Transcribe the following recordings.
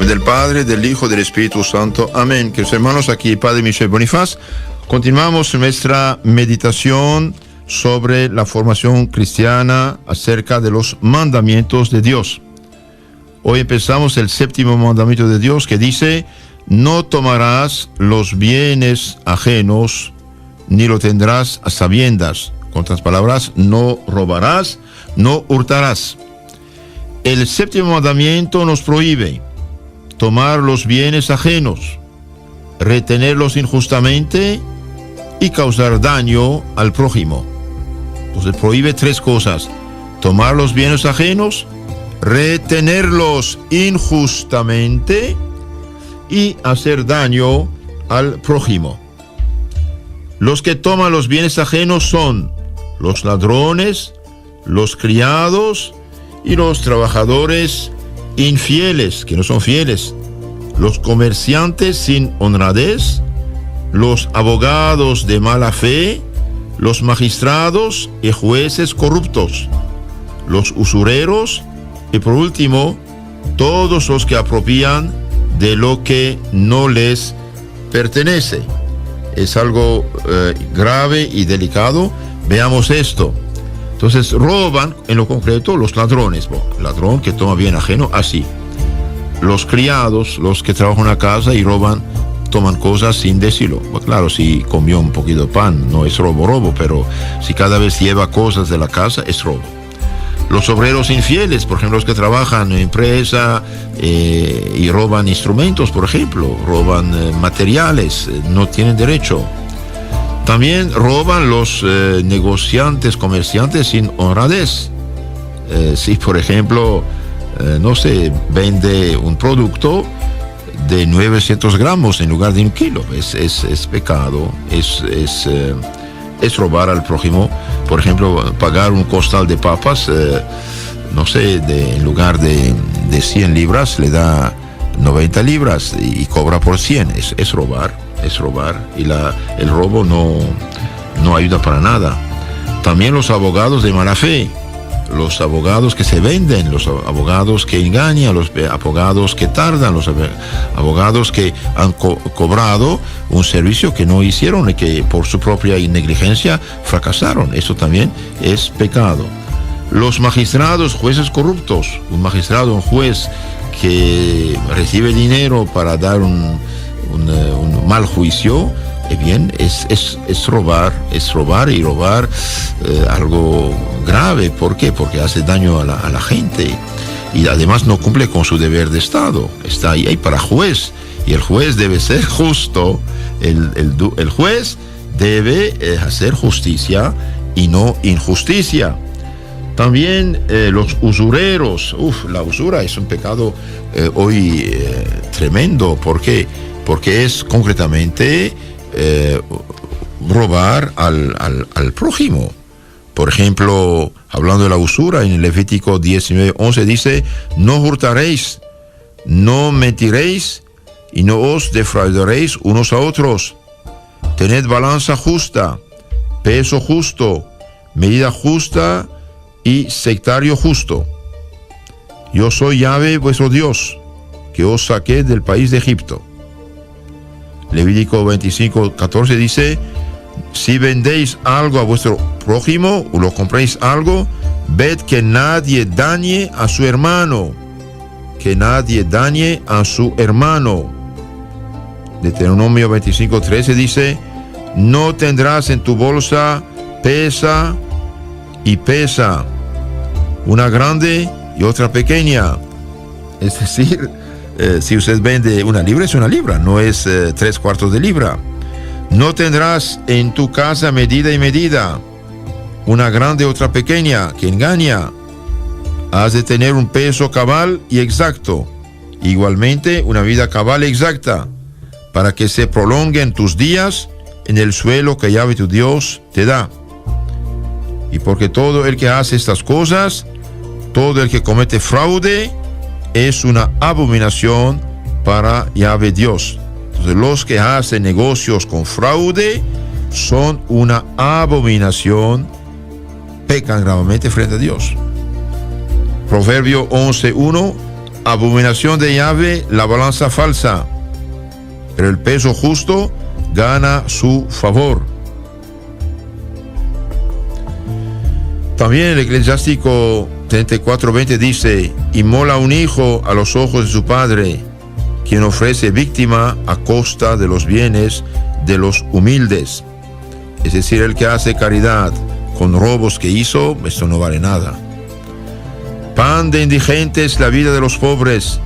del Padre, del Hijo, del Espíritu Santo. Amén. Queridos hermanos, aquí Padre Michel Bonifaz. Continuamos nuestra meditación sobre la formación cristiana acerca de los mandamientos de Dios. Hoy empezamos el 7º mandamiento de Dios, que dice: no tomarás los bienes ajenos, ni lo tendrás a sabiendas. Con otras palabras, no robarás, no hurtarás. El 7º mandamiento nos prohíbe tomar los bienes ajenos, retenerlos injustamente y causar daño al prójimo. Entonces prohíbe 3 cosas: tomar los bienes ajenos, retenerlos injustamente y hacer daño al prójimo. Los que toman los bienes ajenos son los ladrones, los criados y los trabajadores infieles, que no son fieles, los comerciantes sin honradez, los abogados de mala fe, los magistrados y jueces corruptos, los usureros y, por último, todos los que apropian de lo que no les pertenece. Es algo grave y delicado. Veamos esto. Entonces, roban, en lo concreto, los ladrones. Ladrón que toma bien ajeno, así. Los criados, los que trabajan en una casa y roban, toman cosas sin decirlo. Claro, si comió un poquito de pan, no es robo, pero si cada vez lleva cosas de la casa, es robo. Los obreros infieles, por ejemplo, los que trabajan en empresa y roban instrumentos, por ejemplo, roban materiales, no tienen derecho. También roban los negociantes, comerciantes sin honradez. Si, por ejemplo, no se vende un producto de 900 gramos en lugar de 1 kilo, es pecado, es robar al prójimo. Por ejemplo, pagar un costal de papas, no sé, en lugar de 100 libras, le da 90 libras y cobra por 100. Es robar, y el robo no ayuda para nada. También los abogados de mala fe, los abogados que se venden, los abogados que engañan, los abogados que tardan, los abogados que han cobrado un servicio que no hicieron y que por su propia negligencia fracasaron. Eso también es pecado. Los magistrados, jueces corruptos, un magistrado, un juez que recibe dinero para dar un mal juicio, bien, es robar y robar algo grave. ¿Por qué? Porque hace daño a la gente y además no cumple con su deber de Estado. Está ahí para juez, y el juez debe ser justo. El juez debe hacer justicia y no injusticia. También los usureros. La usura es un pecado hoy tremendo. ¿Por qué? Porque es concretamente robar al prójimo. Por ejemplo, hablando de la usura, en Levítico 19:11 dice: no hurtaréis, no mentiréis y no os defraudaréis unos a otros. Tened balanza justa, peso justo, medida justa y sectario justo. Yo soy Yahvé vuestro Dios, que os saqué del país de Egipto. Levítico 25:14 dice: si vendéis algo a vuestro prójimo o lo compréis algo, ved que nadie dañe a su hermano. Que nadie dañe a su hermano. Deuteronomio 25:13 dice: no tendrás en tu bolsa pesa y pesa, una grande y otra pequeña. Es decir, si usted vende 1 libra, es 1 libra, no es 3/4 de libra. No tendrás en tu casa medida y medida, una grande y otra pequeña, que engaña. Has de tener un peso cabal y exacto, igualmente una medida cabal y exacta, para que se prolonguen tus días en el suelo que Yahvé tu Dios te da. Y porque todo el que hace estas cosas, todo el que comete fraude, es una abominación para Yahvé Dios. Entonces, los que hacen negocios con fraude son una abominación, pecan gravemente frente a Dios. Proverbio 11:1 abominación de Yahvé la balanza falsa, pero el peso justo gana su favor. También el Eclesiástico 34:20 dice: inmola un hijo a los ojos de su padre, quien ofrece víctima a costa de los bienes de los humildes. Es decir, el que hace caridad con robos que hizo, esto no vale nada. Pan de indigentes la vida de los pobres,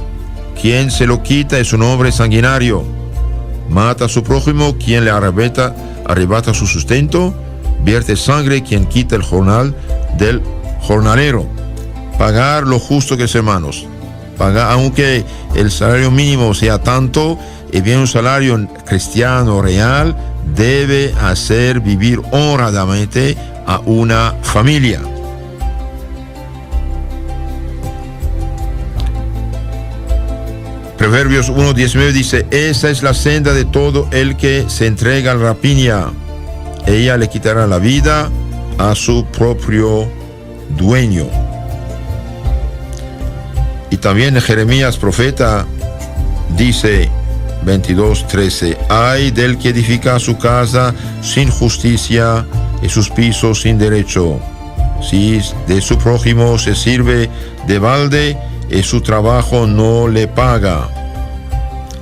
quien se lo quita es un hombre sanguinario. Mata a su prójimo quien le arrebata su sustento, vierte sangre quien quita el jornal del jornalero. Pagar lo justo, que es, hermanos. Pagar, aunque el salario mínimo sea tanto, y bien un salario cristiano real debe hacer vivir honradamente a una familia. Proverbios 1:19 dice: esa es la senda de todo el que se entrega a la rapiña. Ella le quitará la vida a su propio dueño. Y también Jeremías, profeta, dice 22:13: ay del que edifica su casa sin justicia y sus pisos sin derecho. Si de su prójimo se sirve de balde y su trabajo no le paga.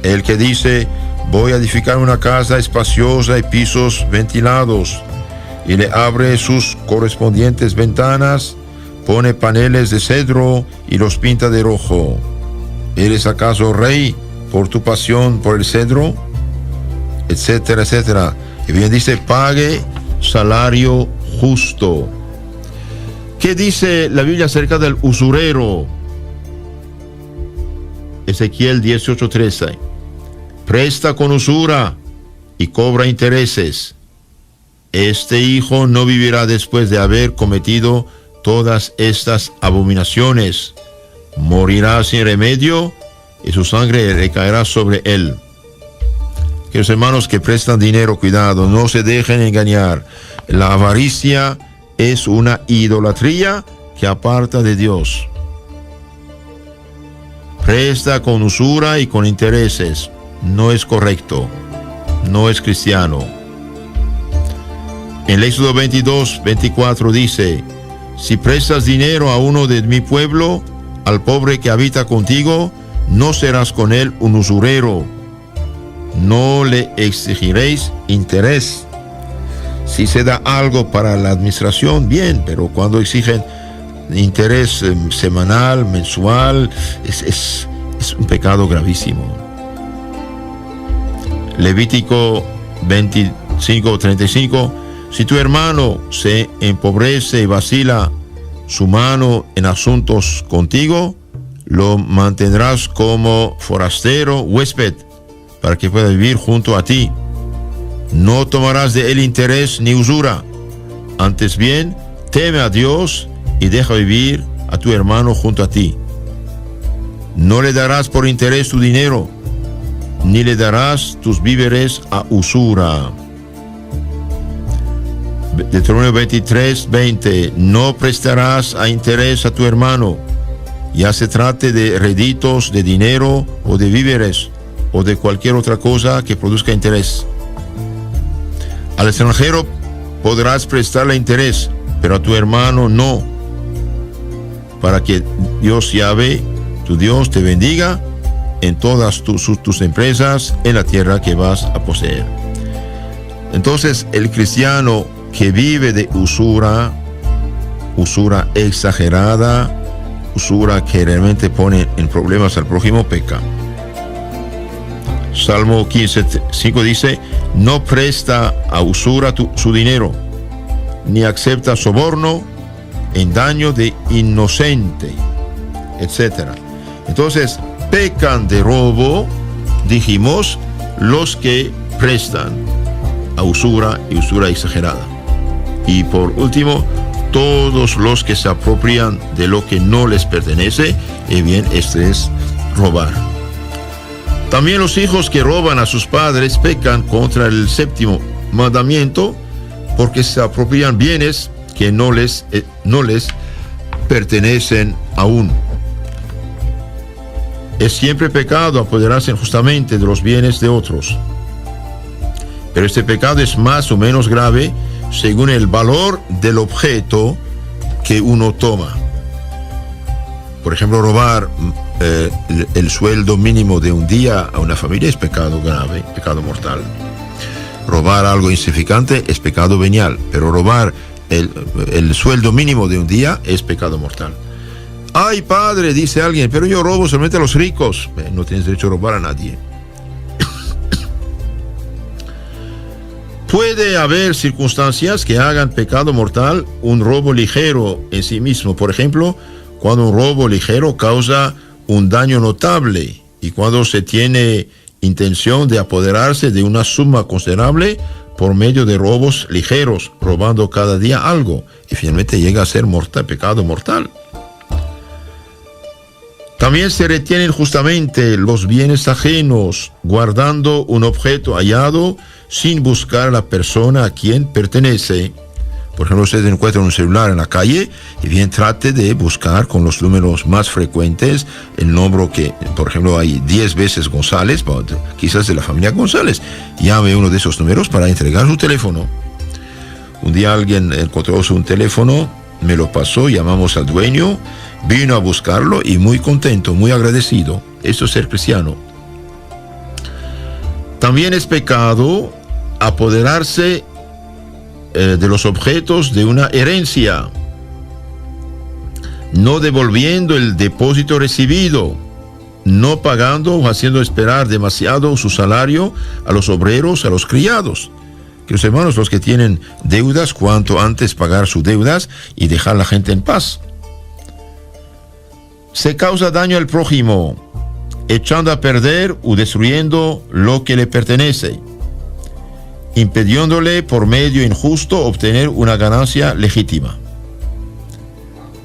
El que dice: voy a edificar una casa espaciosa y pisos ventilados, y le abre sus correspondientes ventanas, pone paneles de cedro y los pinta de rojo. ¿Eres acaso rey por tu pasión por el cedro? Etcétera, etcétera. Y bien dice: pague salario justo. ¿Qué dice la Biblia acerca del usurero? Ezequiel 18:13: presta con usura y cobra intereses. Este hijo no vivirá después de haber cometido todas estas abominaciones. Morirá sin remedio y su sangre recaerá sobre él. Queridos hermanos que prestan dinero, cuidado, no se dejen engañar. La avaricia es una idolatría que aparta de Dios. Presta con usura y con intereses. No es correcto. No es cristiano. En el Éxodo 22:24 dice: si prestas dinero a uno de mi pueblo, al pobre que habita contigo, no serás con él un usurero. No le exigiréis interés. Si se da algo para la administración, bien, pero cuando exigen interés semanal, mensual, es un pecado gravísimo. Levítico 25:35: si tu hermano se empobrece y vacila su mano en asuntos contigo, lo mantendrás como forastero, huésped, para que pueda vivir junto a ti. No tomarás de él interés ni usura. Antes bien, teme a Dios y deja vivir a tu hermano junto a ti. No le darás por interés tu dinero, ni le darás tus víveres a usura. Deuteronomio 23:20: no prestarás a interés a tu hermano, ya se trate de réditos de dinero o de víveres o de cualquier otra cosa que produzca interés. Al extranjero podrás prestarle interés, pero a tu hermano no, para que Dios Yahvé, tu Dios, te bendiga en todas tus empresas en la tierra que vas a poseer. Entonces, el cristiano que vive de usura, usura exagerada, usura que realmente pone en problemas al prójimo, peca. Salmo 15:5 dice: no presta a usura su dinero, ni acepta soborno en daño de inocente, etc. Entonces, pecan de robo, dijimos, los que prestan a usura y usura exagerada. Y por último, todos los que se apropian de lo que no les pertenece, y bien, este es robar. También los hijos que roban a sus padres pecan contra el séptimo mandamiento, porque se apropian bienes que no les pertenecen aún. Es siempre pecado apoderarse injustamente de los bienes de otros. Pero este pecado es más o menos grave según el valor del objeto que uno toma. Por ejemplo, robar el sueldo mínimo de un día a una familia es pecado grave, pecado mortal. Robar algo insignificante es pecado venial, pero robar el sueldo mínimo de un día es pecado mortal. Ay, padre, dice alguien, pero yo robo solamente a los ricos. No tienes derecho a robar a nadie. Puede haber circunstancias que hagan pecado mortal un robo ligero en sí mismo. Por ejemplo, cuando un robo ligero causa un daño notable y cuando se tiene intención de apoderarse de una suma considerable por medio de robos ligeros, robando cada día algo, y finalmente llega a ser pecado mortal. También se retienen justamente los bienes ajenos, guardando un objeto hallado sin buscar a la persona a quien pertenece. Por ejemplo, usted encuentra un celular en la calle y bien trate de buscar con los números más frecuentes el nombre que, por ejemplo, hay 10 veces González, quizás de la familia González. Llame uno de esos números para entregar su teléfono. Un día alguien encontró un teléfono, me lo pasó, llamamos al dueño, vino a buscarlo y muy contento, muy agradecido. Eso es ser cristiano. También es pecado apoderarse de los objetos de una herencia, no devolviendo el depósito recibido, no pagando o haciendo esperar demasiado su salario a los obreros, a los criados. Que los hermanos, los que tienen deudas, cuanto antes pagar sus deudas y dejar a la gente en paz. Se causa daño al prójimo, echando a perder o destruyendo lo que le pertenece, impidiéndole por medio injusto obtener una ganancia legítima.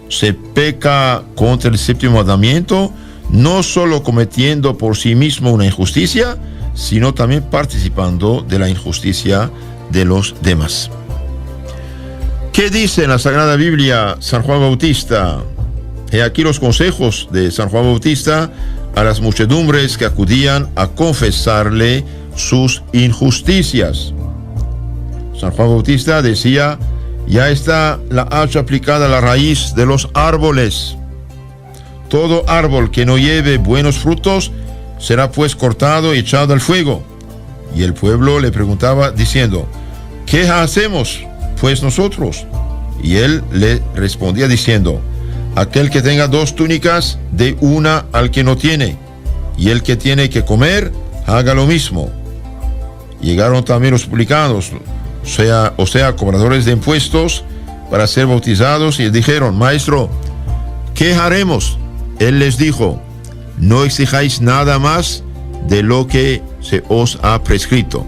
Se peca contra el séptimo mandamiento, no solo cometiendo por sí mismo una injusticia, sino también participando de la injusticia de los demás. ¿Qué dice en la Sagrada Biblia San Juan Bautista? He aquí los consejos de San Juan Bautista a las muchedumbres que acudían a confesarle sus injusticias. San Juan Bautista decía: ya está la hacha aplicada a la raíz de los árboles. Todo árbol que no lleve buenos frutos será pues cortado y echado al fuego. Y el pueblo le preguntaba diciendo: ¿qué hacemos pues nosotros? Y él le respondía diciendo: aquel que tenga 2 túnicas, dé una al que no tiene, y el que tiene que comer, haga lo mismo. Llegaron también los publicanos, o sea, cobradores de impuestos, para ser bautizados, y dijeron: maestro, ¿qué haremos? Él les dijo: no exijáis nada más de lo que se os ha prescrito.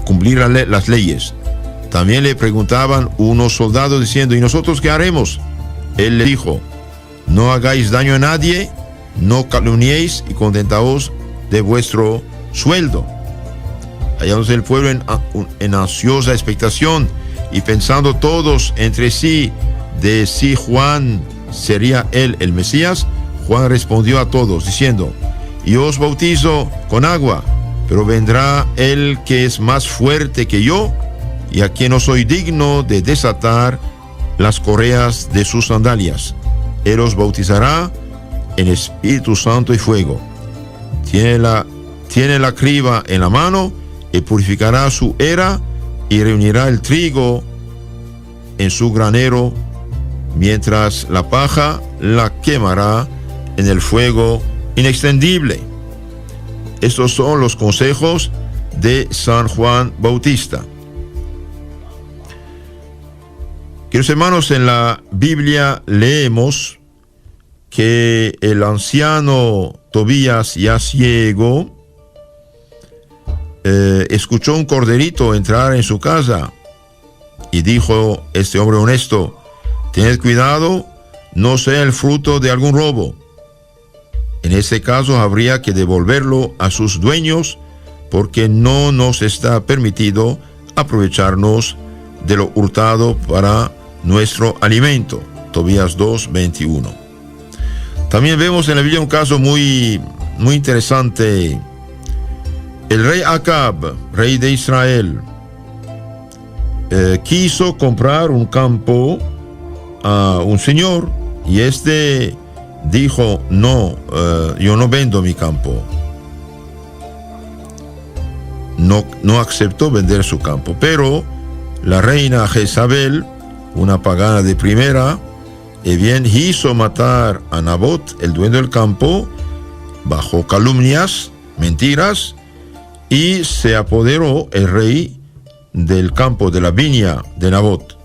Cumplir las leyes. También le preguntaban unos soldados diciendo: ¿y nosotros qué haremos? Él le dijo: no hagáis daño a nadie, no calumniéis y contentaos de vuestro sueldo. Hallándose el pueblo en ansiosa expectación y pensando todos entre sí de si Juan sería él el Mesías, Juan respondió a todos diciendo: yo os bautizo con agua, pero vendrá el que es más fuerte que yo, y a quien no soy digno de desatar las correas de sus sandalias. Él os bautizará en Espíritu Santo y fuego. Tiene la criba en la mano y purificará su era y reunirá el trigo en su granero, mientras la paja la quemará en el fuego inextinguible. Estos son los consejos de San Juan Bautista. Queridos hermanos, en la Biblia leemos que el anciano Tobías, ya ciego, escuchó un corderito entrar en su casa y dijo este hombre honesto: tened cuidado, no sea el fruto de algún robo. En este caso habría que devolverlo a sus dueños, porque no nos está permitido aprovecharnos de lo hurtado para nuestro alimento. Tobías 2:21. También vemos en la Biblia un caso muy interesante. El rey Acab, rey de Israel, quiso comprar un campo a un señor, y este dijo: no, yo no vendo mi campo. No aceptó vender su campo. Pero la reina Jezabel, una pagana de primera, bien hizo matar a Nabot, el dueño del campo, bajo calumnias, mentiras, y se apoderó el rey del campo, de la viña de Nabot.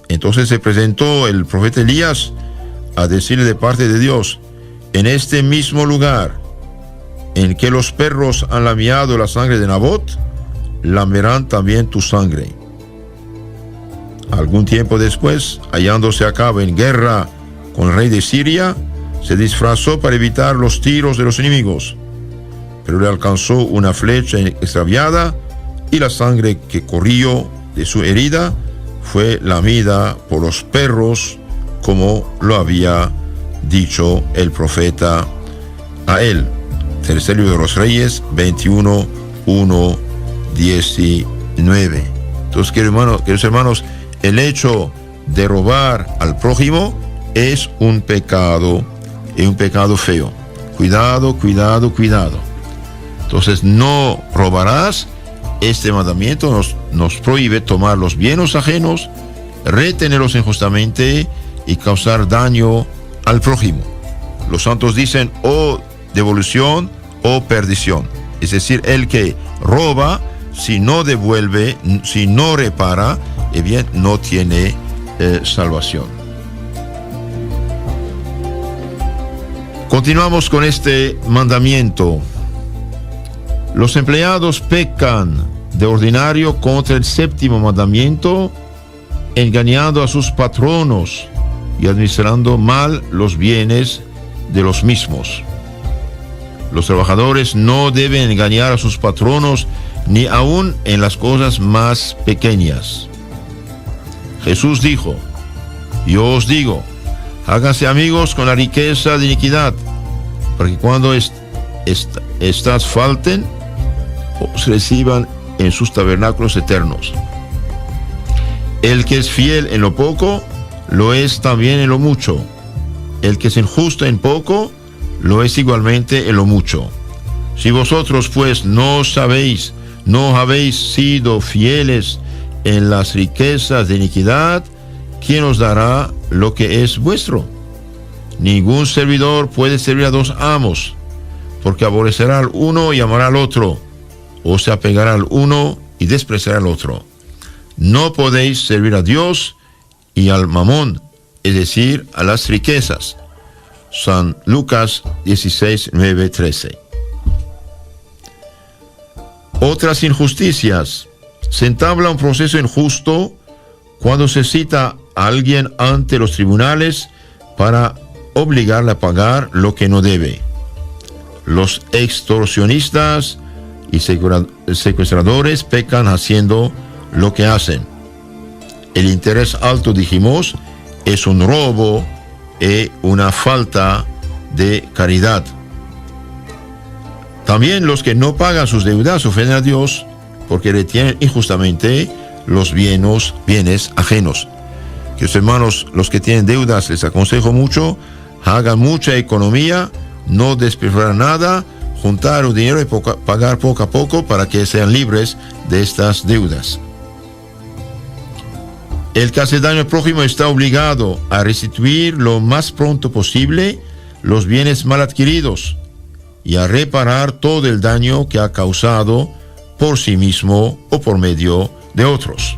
Entonces se presentó el profeta Elías a decirle de parte de Dios: en este mismo lugar en que los perros han lamiado la sangre de Nabot, lamerán también tu sangre. Algún tiempo después, hallándose Acab en guerra con el rey de Siria, se disfrazó para evitar los tiros de los enemigos, pero le alcanzó una flecha extraviada, y la sangre que corrió de su herida fue lamida por los perros, como lo había dicho el profeta a él. Tercer libro de los Reyes, 21, 1, 19. Entonces, queridos hermanos, el hecho de robar al prójimo es un pecado, y un pecado feo. Cuidado, cuidado, cuidado. Entonces, no robarás. Este mandamiento nos prohíbe tomar los bienes ajenos, retenerlos injustamente y causar daño al prójimo. Los santos dicen: o devolución o perdición. Es decir, el que roba, si no devuelve, si no repara, bien, no tiene salvación. Continuamos con este mandamiento. Los empleados pecan de ordinario contra el séptimo mandamiento, engañando a sus patronos y administrando mal los bienes de los mismos. Los trabajadores no deben engañar a sus patronos, ni aun en las cosas más pequeñas. Jesús dijo: yo os digo, háganse amigos con la riqueza de iniquidad, para que cuando estas falten, os reciban en sus tabernáculos eternos. El que es fiel en lo poco, lo es también en lo mucho. El que es injusto en poco, lo es igualmente en lo mucho. Si vosotros pues no habéis sido fieles en las riquezas de iniquidad, ¿quién os dará lo que es vuestro? Ningún servidor puede servir a dos amos, porque aborrecerá al uno y amará al otro, o se apegará al uno y despreciará al otro. No podéis servir a Dios y al mamón, es decir, a las riquezas. San Lucas 16, 9, 13. Otras injusticias. Se entabla un proceso injusto cuando se cita a alguien ante los tribunales para obligarle a pagar lo que no debe. Los extorsionistas y secuestradores pecan haciendo lo que hacen. El interés alto, dijimos, es un robo y una falta de caridad. También los que no pagan sus deudas ofenden a Dios porque retienen injustamente los bienes ajenos. Que los hermanos, los que tienen deudas, les aconsejo mucho: hagan mucha economía, no despilfarrar nada, juntar el dinero y pagar poco a poco para que sean libres de estas deudas. El que hace daño al prójimo está obligado a restituir lo más pronto posible los bienes mal adquiridos y a reparar todo el daño que ha causado por sí mismo o por medio de otros.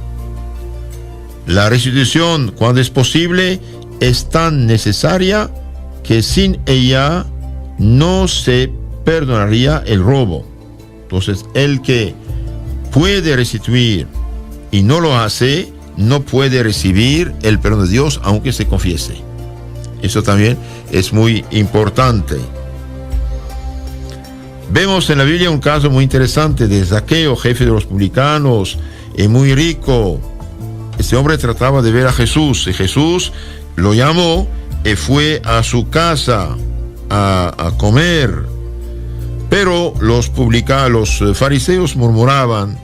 La restitución, cuando es posible, es tan necesaria que sin ella no se perdonaría el robo. Entonces, el que puede restituir y no lo hace, no puede recibir el perdón de Dios aunque se confiese. Eso también es muy importante. Vemos en la Biblia un caso muy interesante de Zaqueo, jefe de los publicanos, muy rico. Este hombre trataba de ver a Jesús y Jesús lo llamó fue a su casa a comer. Pero los fariseos murmuraban,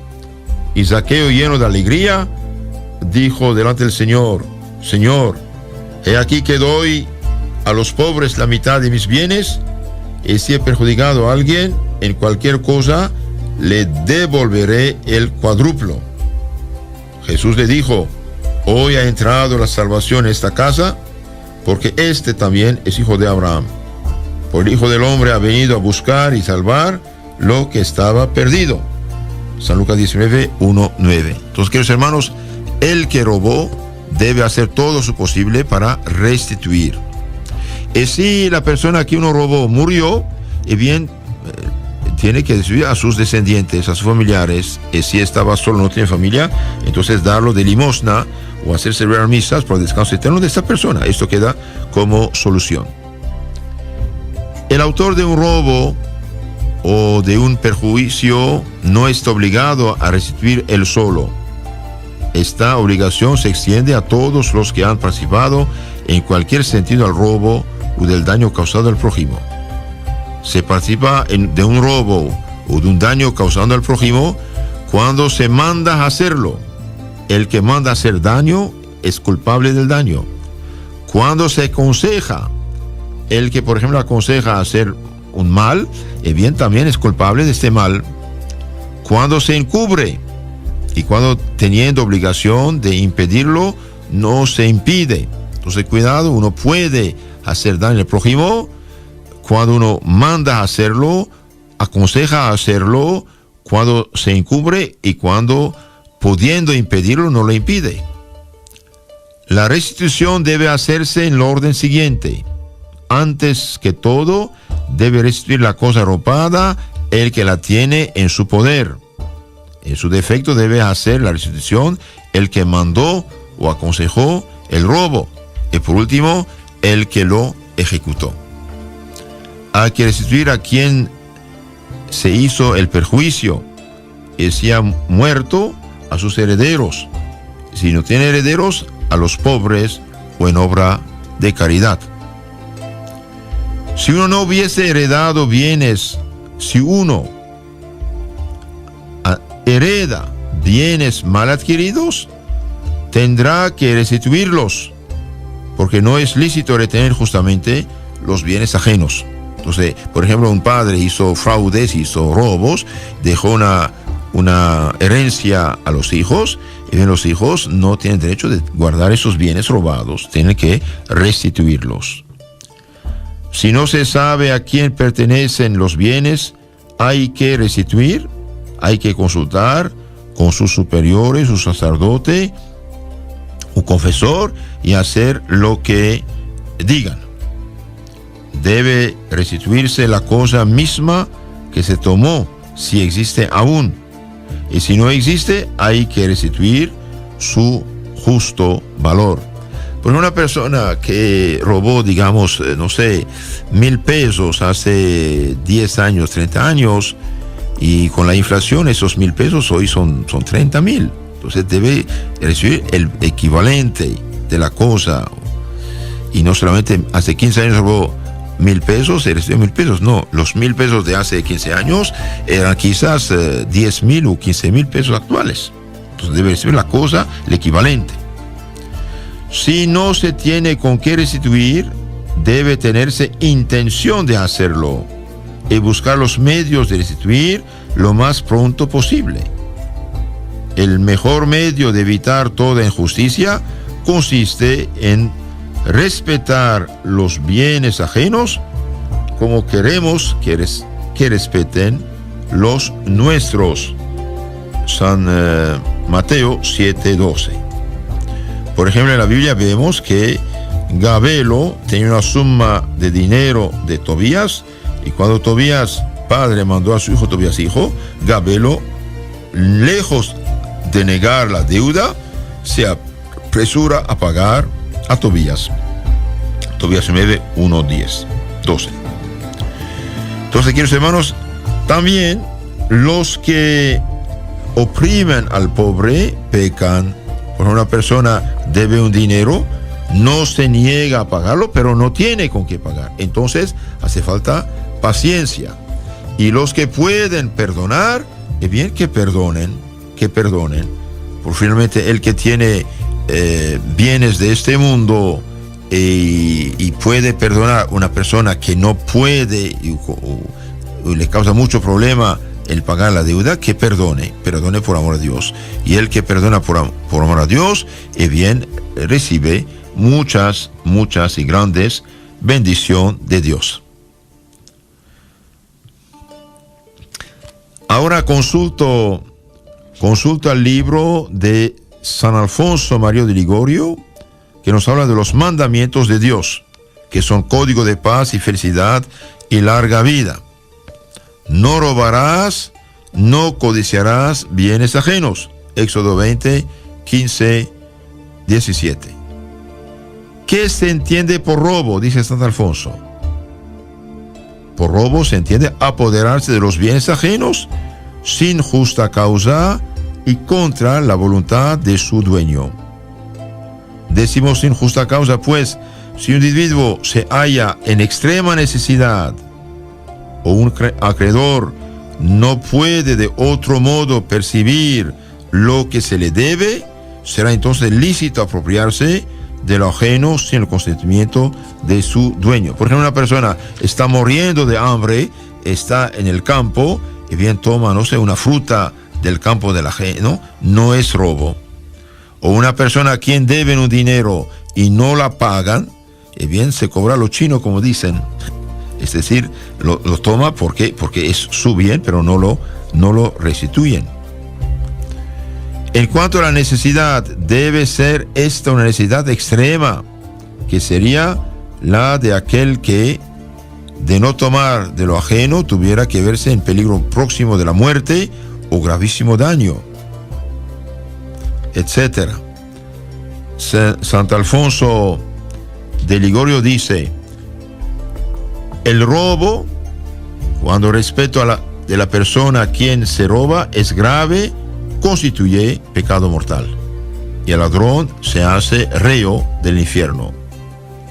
y Zaqueo, lleno de alegría, dijo delante del Señor: Señor, he aquí que doy a los pobres la mitad de mis bienes, y si he perjudicado a alguien en cualquier cosa, le devolveré el cuádruplo. Jesús le dijo: hoy ha entrado la salvación en esta casa, porque este también es hijo de Abraham. Por el Hijo del Hombre ha venido a buscar y salvar lo que estaba perdido. San Lucas 19, 1, 9. Entonces, queridos hermanos, el que robó debe hacer todo su posible para restituir. Y si la persona que uno robó murió, bien, tiene que restituir a sus descendientes, a sus familiares. Y si estaba solo, no tiene familia, entonces darlo de limosna o hacer celebrar misas por el descanso eterno de esta persona. Esto queda como solución. El autor de un robo o de un perjuicio no está obligado a restituir él solo. Esta obligación se extiende a todos los que han participado en cualquier sentido al robo o del daño causado al prójimo. Se participa de un robo o de un daño causado al prójimo cuando se manda a hacerlo. El que manda a hacer daño es culpable del daño. Cuando se aconseja, el que por ejemplo aconseja hacer un mal, bien también es culpable de este mal. Cuando se encubre y cuando teniendo obligación de impedirlo, no se impide. Entonces cuidado, uno puede hacer daño al prójimo cuando uno manda a hacerlo, aconseja a hacerlo, cuando se encubre y cuando pudiendo impedirlo no lo impide. La restitución debe hacerse en el orden siguiente. Antes que todo, debe restituir la cosa robada el que la tiene en su poder. En su defecto debe hacer la restitución el que mandó o aconsejó el robo. Y por último, el que lo ejecutó. Hay que restituir a quien se hizo el perjuicio. Y si ha muerto, a sus herederos. Si no tiene herederos, a los pobres o en obra de caridad. Si uno no hubiese heredado bienes, si uno hereda bienes mal adquiridos, tendrá que restituirlos, porque no es lícito retener justamente los bienes ajenos. Entonces, por ejemplo, un padre hizo fraudes, hizo robos, dejó una herencia a los hijos, y bien los hijos no tienen derecho de guardar esos bienes robados, tienen que restituirlos. Si no se sabe a quién pertenecen los bienes, hay que restituir, hay que consultar con sus superiores, su sacerdote o confesor y hacer lo que digan. Debe restituirse la cosa misma que se tomó, si existe aún. Y si no existe, hay que restituir su justo valor. Pues una persona que robó, digamos, no sé, 1,000 pesos hace 10 años, 30 años, y con la inflación esos 1,000 pesos hoy son 30,000. Entonces debe recibir el equivalente de la cosa. Y no solamente hace 15 años robó 1,000 pesos, se recibió 1,000 pesos. No, los 1,000 pesos de hace 15 años eran quizás 10,000 o 15,000 pesos actuales. Entonces debe recibir la cosa, el equivalente. Si no se tiene con qué restituir, debe tenerse intención de hacerlo y buscar los medios de restituir lo más pronto posible. El mejor medio de evitar toda injusticia consiste en respetar los bienes ajenos como queremos que respeten los nuestros. San Mateo 7:12. Por ejemplo, en la Biblia vemos que Gabelo tenía una suma de dinero de Tobías, y cuando Tobías padre mandó a su hijo Tobías hijo, Gabelo, lejos de negar la deuda, se apresura a pagar a Tobías. Tobías 9, 1, 10, 12. Entonces, queridos hermanos, también los que oprimen al pobre pecan. Cuando una persona debe un dinero, no se niega a pagarlo, pero no tiene con qué pagar. Entonces hace falta paciencia. Y los que pueden perdonar, es bien que perdonen. Porque finalmente el que tiene bienes de este mundo y puede perdonar a una persona que no puede y le causa mucho problema el pagar la deuda, que perdone por amor a Dios. Y el que perdona por amor a Dios, bien recibe muchas y grandes bendiciones de Dios. Ahora consulto el libro de San Alfonso María de Ligorio, que nos habla de los mandamientos de Dios, que son código de paz y felicidad y larga vida. No robarás, no codiciarás bienes ajenos. Éxodo 20, 15, 17. ¿Qué se entiende por robo? Dice San Alfonso. Por robo se entiende apoderarse de los bienes ajenos sin justa causa y contra la voluntad de su dueño. Decimos sin justa causa, pues, si un individuo se halla en extrema necesidad o un acreedor no puede de otro modo percibir lo que se le debe, será entonces lícito apropiarse de lo ajeno sin el consentimiento de su dueño. Por ejemplo, una persona está muriendo de hambre, está en el campo y bien toma, una fruta del campo del ajeno, no es robo. O una persona a quien deben un dinero y no la pagan, bien se cobra lo chino, como dicen. Es decir, lo toma porque es su bien, pero no lo restituyen. En cuanto a la necesidad, debe ser esta una necesidad extrema, que sería la de aquel que, de no tomar de lo ajeno, tuviera que verse en peligro próximo de la muerte o gravísimo daño, etc. Santo Alfonso de Ligorio dice: el robo, cuando respecto de la persona a quien se roba es grave, constituye pecado mortal, y el ladrón se hace reo del infierno.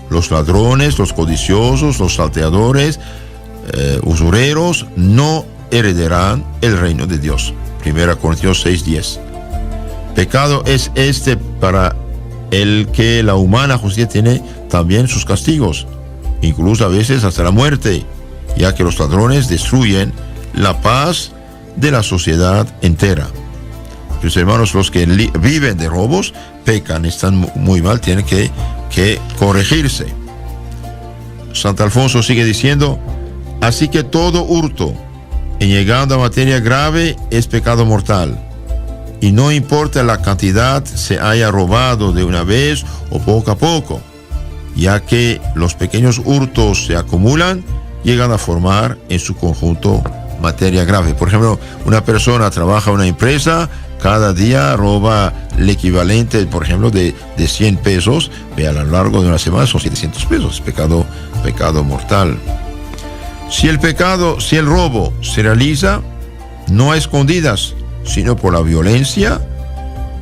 Los ladrones, los codiciosos, los salteadores, usureros no heredarán el reino de Dios. 1 Corintios 6:10. Pecado es este para el que la humana justicia tiene también sus castigos, incluso a veces hasta la muerte, ya que los ladrones destruyen la paz de la sociedad entera. Mis hermanos, los que viven de robos pecan, están muy mal, tienen que corregirse. Santo Alfonso sigue diciendo: así que todo hurto, en llegando a materia grave, es pecado mortal, y no importa la cantidad se haya robado de una vez o poco a poco, ya que los pequeños hurtos se acumulan, llegan a formar en su conjunto materia grave. Por ejemplo, una persona trabaja en una empresa, cada día roba el equivalente, por ejemplo, de 100 pesos, a lo largo de una semana son 700 pesos, pecado mortal. Si el robo se realiza no a escondidas, sino por la violencia,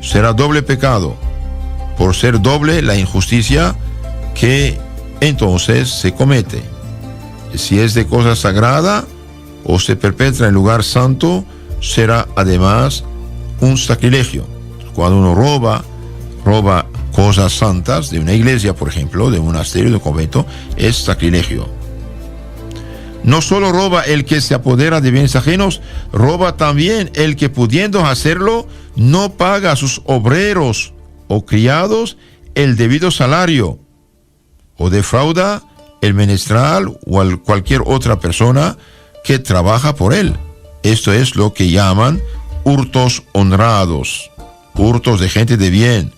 será doble pecado, por ser doble la injusticia que entonces se comete. Si es de cosa sagrada o se perpetra en lugar santo, será además un sacrilegio. Cuando uno roba cosas santas de una iglesia, por ejemplo, de un monasterio, de un convento, es sacrilegio. No solo roba el que se apodera de bienes ajenos, roba también el que, pudiendo hacerlo, no paga a sus obreros o criados el debido salario, o defrauda el menestral o a cualquier otra persona que trabaja por él. Esto es lo que llaman hurtos honrados, hurtos de gente de bien,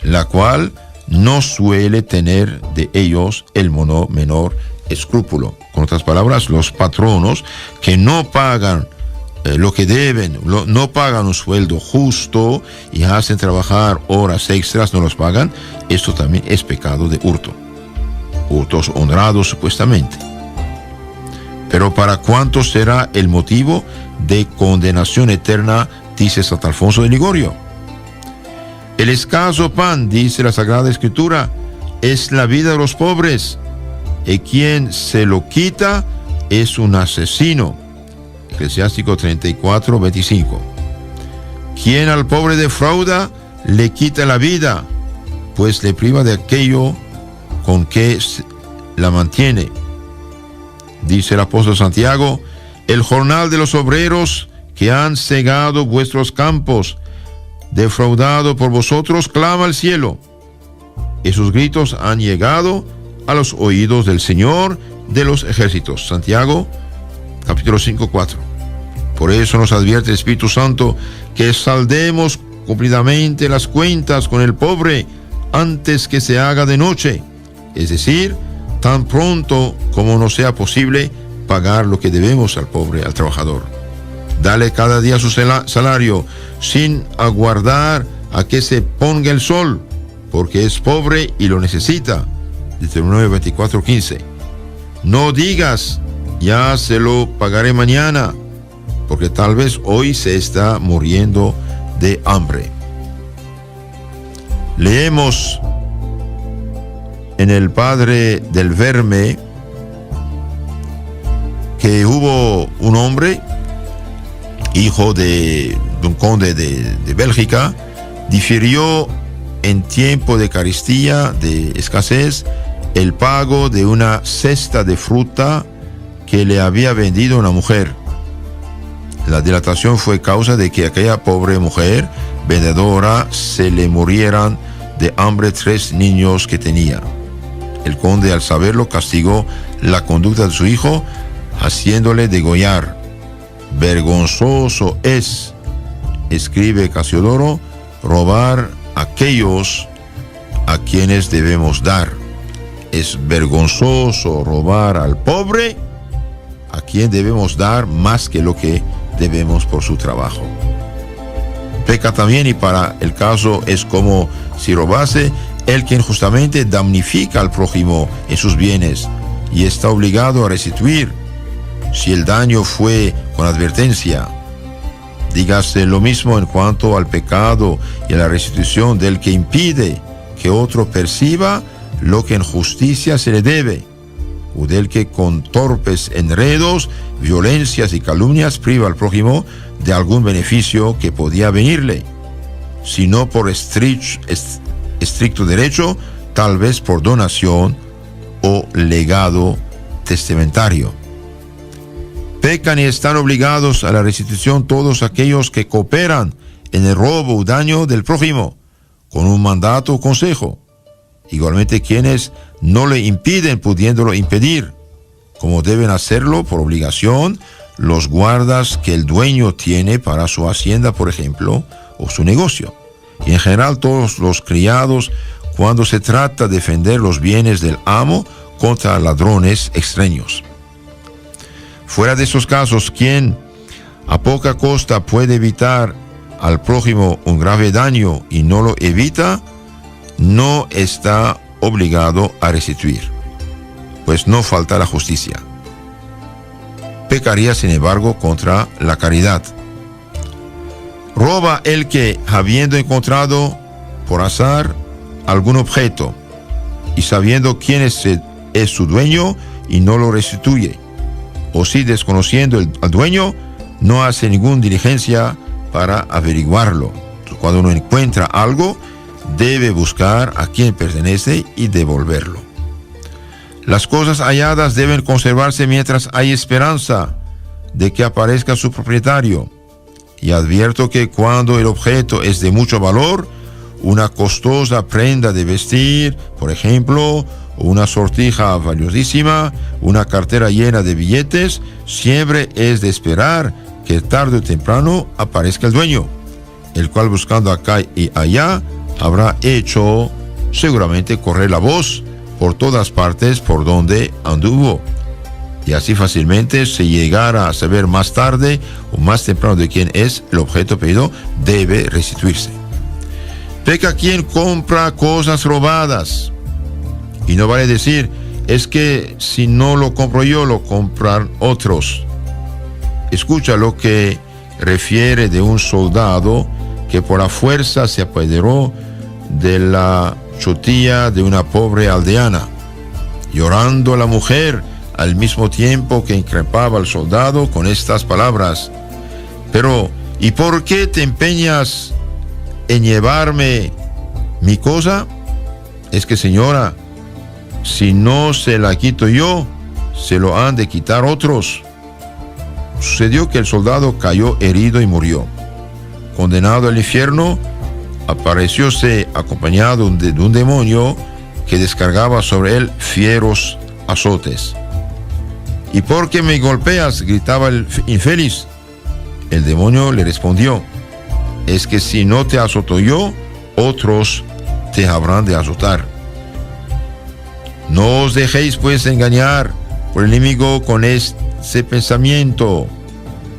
la cual no suele tener de ellos el menor escrúpulo. Con otras palabras, los patronos que no pagan lo que deben, no pagan un sueldo justo y hacen trabajar horas extras, no los pagan, esto también es pecado de hurto. Hurtos honrados supuestamente. Pero ¿para cuánto será el motivo de condenación eterna? Dice Santo Alfonso de Ligorio. El escaso pan, dice la Sagrada Escritura, es la vida de los pobres, y quien se lo quita es un asesino. Eclesiástico 34:25. Quien al pobre defrauda, le quita la vida, pues le priva de aquello con que la mantiene. Dice el apóstol Santiago: el jornal de los obreros que han cegado vuestros campos, defraudado por vosotros, clama al cielo. Esos gritos han llegado a los oídos del Señor de los ejércitos. Santiago, capítulo 5:4. Por eso nos advierte el Espíritu Santo que saldemos cumplidamente las cuentas con el pobre antes que se haga de noche, es decir, tan pronto como nos sea posible pagar lo que debemos al pobre, al trabajador. Dale cada día su salario, sin aguardar a que se ponga el sol, porque es pobre y lo necesita. Deuteronomio 24:15. No digas, ya se lo pagaré mañana, porque tal vez hoy se está muriendo de hambre. Leemos en el Padre del Verme que hubo un hombre, hijo de un conde de Bélgica, difirió en tiempo de carestía, de escasez, el pago de una cesta de fruta que le había vendido una mujer. La dilatación fue causa de que aquella pobre mujer vendedora se le murieran de hambre 3 niños que tenía. El conde, al saberlo, castigó la conducta de su hijo, haciéndole degollar. Vergonzoso es, escribe Casiodoro, robar a aquellos a quienes debemos dar. Es vergonzoso robar al pobre a quien debemos dar más que lo que debemos por su trabajo. Peca también, y para el caso es como si robase el que injustamente damnifica al prójimo en sus bienes y está obligado a restituir si el daño fue con advertencia. Dígase lo mismo en cuanto al pecado y a la restitución del que impide que otro perciba lo que en justicia se le debe, o del que con torpes enredos, violencias y calumnias priva al prójimo de algún beneficio que podía venirle, sino por estricto derecho, tal vez por donación o legado testamentario. Pecan y están obligados a la restitución todos aquellos que cooperan en el robo o daño del prójimo, con un mandato o consejo. Igualmente quienes no le impiden pudiéndolo impedir, como deben hacerlo por obligación los guardas que el dueño tiene para su hacienda, por ejemplo, o su negocio. Y en general todos los criados, cuando se trata de defender los bienes del amo contra ladrones extraños. Fuera de esos casos, quien a poca costa puede evitar al prójimo un grave daño y no lo evita, no está obligado a restituir, pues no falta la justicia. Pecaría, sin embargo, contra la caridad. Roba el que, habiendo encontrado por azar algún objeto y sabiendo quién es su dueño, y no lo restituye, o si desconociendo al dueño no hace ninguna diligencia para averiguarlo. Cuando uno encuentra algo, debe buscar a quien pertenece y devolverlo. Las cosas halladas deben conservarse mientras hay esperanza de que aparezca su propietario. Y advierto que cuando el objeto es de mucho valor, una costosa prenda de vestir, por ejemplo, una sortija valiosísima, una cartera llena de billetes, siempre es de esperar que tarde o temprano aparezca el dueño, el cual, buscando acá y allá, habrá hecho seguramente correr la voz por todas partes por donde anduvo, y así fácilmente se llegará a saber más tarde o más temprano de quién es el objeto pedido, debe restituirse. Peca quien compra cosas robadas, y no vale decir, es que si no lo compro yo, lo compran otros. Escucha lo que refiere de un soldado que por la fuerza se apoderó de la su tía de una pobre aldeana. Llorando la mujer al mismo tiempo que increpaba al soldado con estas palabras: pero, ¿y por qué te empeñas en llevarme mi cosa? Es que, señora, si no se la quito yo, se lo han de quitar otros. Sucedió que el soldado cayó herido y murió. Condenado al infierno, aparecióse acompañado de un demonio que descargaba sobre él fieros azotes. ¿Y por qué me golpeas?, gritaba el infeliz. El demonio le respondió: es que si no te azoto yo, otros te habrán de azotar. No os dejéis pues engañar por el enemigo con ese pensamiento.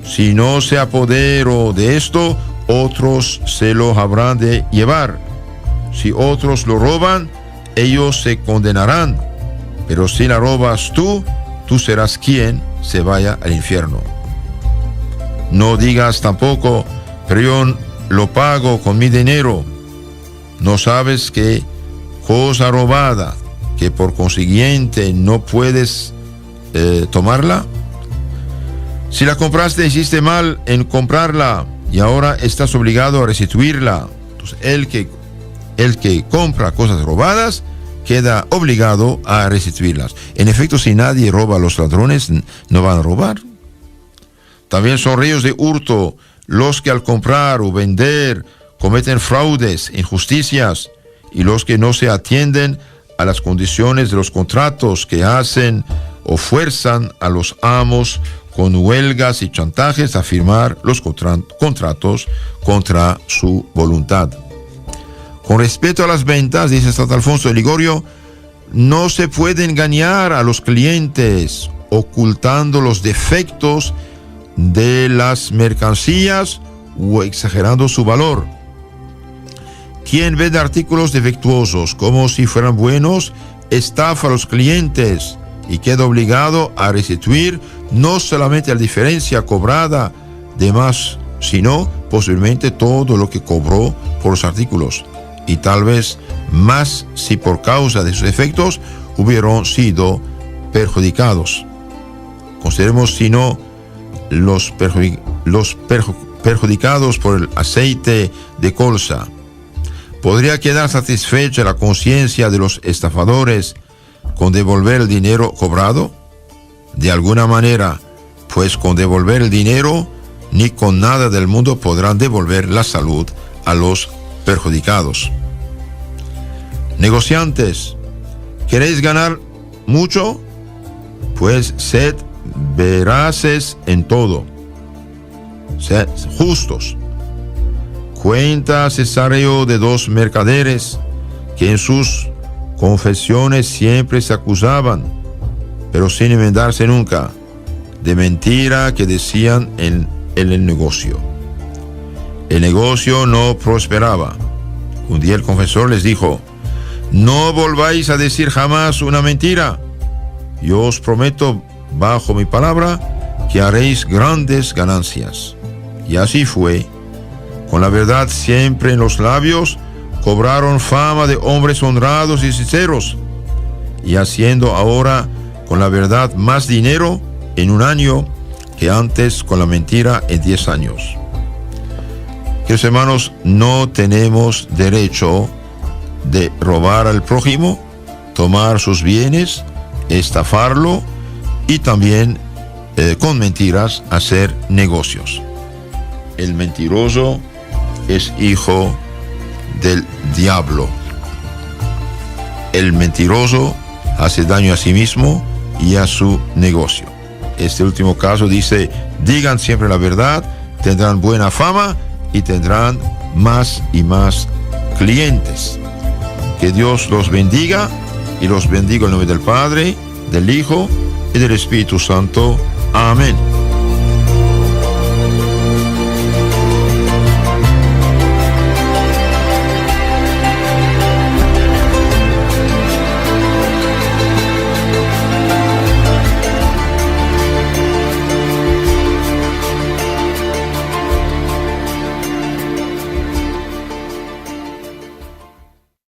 Si no se apodero de esto, otros se lo habrán de llevar. Si otros lo roban, ellos se condenarán. Pero si la robas tú serás quien se vaya al infierno. No digas tampoco: pero yo lo pago con mi dinero. ¿No sabes que cosa robada, que por consiguiente no puedes tomarla? Si la compraste, hiciste mal en comprarla y ahora estás obligado a restituirla. Entonces, el que compra cosas robadas queda obligado a restituirlas. En efecto, si nadie roba, a los ladrones no van a robar. También son reyes de hurto los que al comprar o vender cometen fraudes, injusticias, y los que no se atienden a las condiciones de los contratos, que hacen o fuerzan a los amos con huelgas y chantajes a firmar los contratos contra su voluntad. Con respecto a las ventas, dice Santo Alfonso de Ligorio, no se puede engañar a los clientes ocultando los defectos de las mercancías o exagerando su valor. Quien vende artículos defectuosos como si fueran buenos, estafa a los clientes y queda obligado a restituir no solamente la diferencia cobrada de más, sino posiblemente todo lo que cobró por los artículos, y tal vez más si por causa de sus defectos hubieron sido perjudicados. Consideremos si no los perjudicados por el aceite de colza. ¿Podría quedar satisfecha la conciencia de los estafadores con devolver el dinero cobrado? De alguna manera, pues con devolver el dinero, ni con nada del mundo podrán devolver la salud a los perjudicados. Negociantes, ¿queréis ganar mucho? Pues sed veraces en todo. Sed justos. Cuenta Cesáreo de dos mercaderes que en sus confesiones siempre se acusaban, pero sin enmendarse nunca, de mentira que decían en el negocio. El negocio no prosperaba. Un día el confesor les dijo: no volváis a decir jamás una mentira. Yo os prometo bajo mi palabra que haréis grandes ganancias. Y así fue. Con la verdad siempre en los labios, cobraron fama de hombres honrados y sinceros, y haciendo ahora con la verdad más dinero en un año que antes con la mentira en 10 años. Queridos hermanos, no tenemos derecho de robar al prójimo, tomar sus bienes, estafarlo y también con mentiras hacer negocios. El mentiroso es hijo del diablo. El mentiroso hace daño a sí mismo y a su negocio. Este último caso dice: digan siempre la verdad, tendrán buena fama y tendrán más y más clientes. Que Dios los bendiga, y los bendigo en nombre del Padre, del Hijo y del Espíritu Santo. Amén.